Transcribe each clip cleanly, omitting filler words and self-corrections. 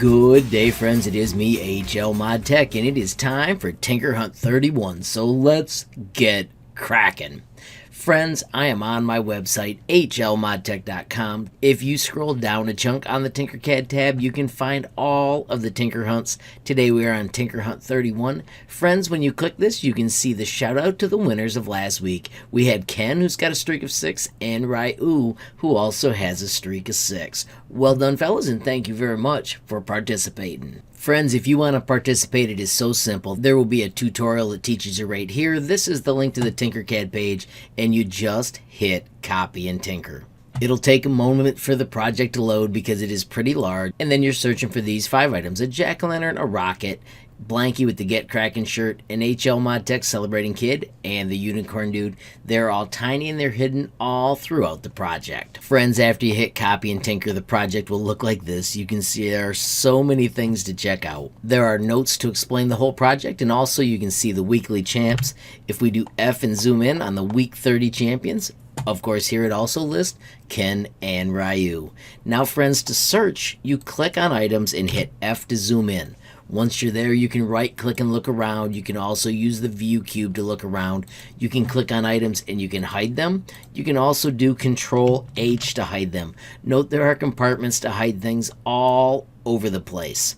Good day, friends. It is me, HLModTech, and it is time for TinkerHUNT 31, so let's get cracking. Friends, I am on my website, HLModTech.com. If you scroll down a chunk on the Tinkercad tab, you can find all of the TinkerHUNTs. Today we are on TinkerHUNT 31. Friends, when you click this, you can see the shout out to the winners of last week. We had Ken, who's got a streak of 6, and Ryu, who also has a streak of 6. Well done, fellas, and thank you very much for participating. Friends, if you want to participate, it is so simple. There will be a tutorial that teaches you right here. This is the link to the Tinkercad page, and you just hit copy and tinker. It'll take a moment for the project to load because it is pretty large, and then you're searching for these 5 items: a jack-o'-lantern, a rocket, Blanky with the Get Crackin' shirt, an HLModTech celebrating kid, and the unicorn dude. They're all tiny and they're hidden all throughout the project. Friends, after you hit copy and tinker, the project will look like this. You can see there are so many things to check out. There are notes to explain the whole project, and also you can see the weekly champs. If we do F and zoom in on the week 30 champions, of course, here it also lists Ken and Ryu. Now, friends, to search, you click on items and hit F to zoom in. Once you're there, you can right click and look around. You can also use the view cube to look around. You can click on items and you can hide them. You can also do Control H to hide them. Note there are compartments to hide things all over the place.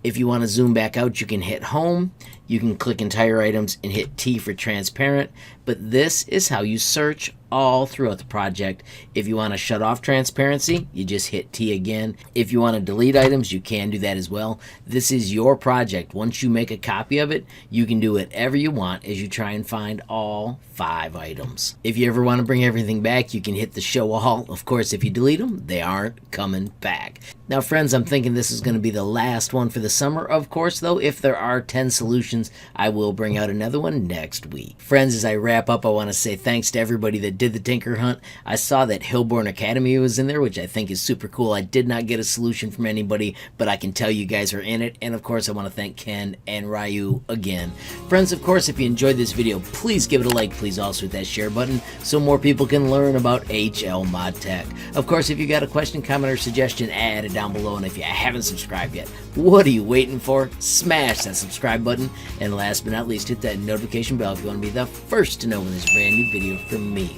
If you want to zoom back out, you can hit home. You can click entire items and hit T for transparent. But this is how you search all throughout the project. If you want to shut off transparency, you just hit T again. If you want to delete items, you can do that as well. This is your project. Once you make a copy of it, you can do whatever you want as you try and find all 5 items. If you ever want to bring everything back, you can hit the show all. Of course, if you delete them, they aren't coming back. Now, friends, I'm thinking this is going to be the last one for the summer. Of course, though, if there are 10 solutions, I will bring out another one next week. Friends, as I wrap up, I want to say thanks to everybody that did the Tinker Hunt. I saw that Hillborn Academy was in there, which I think is super cool. I did not get a solution from anybody, but I can tell you guys are in it. And of course, I want to thank Ken and Ryu again. Friends, of course, if you enjoyed this video, please give it a like. Please also hit that share button so more people can learn about HLModTech. Of course, if you got a question, comment, or suggestion, add it down below. And if you haven't subscribed yet, what are you waiting for? Smash that subscribe button. And last but not least, hit that notification bell if you want to be the first to know when there's a brand new video from me,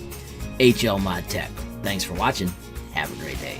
HLModTech. Thanks for watching. Have a great day.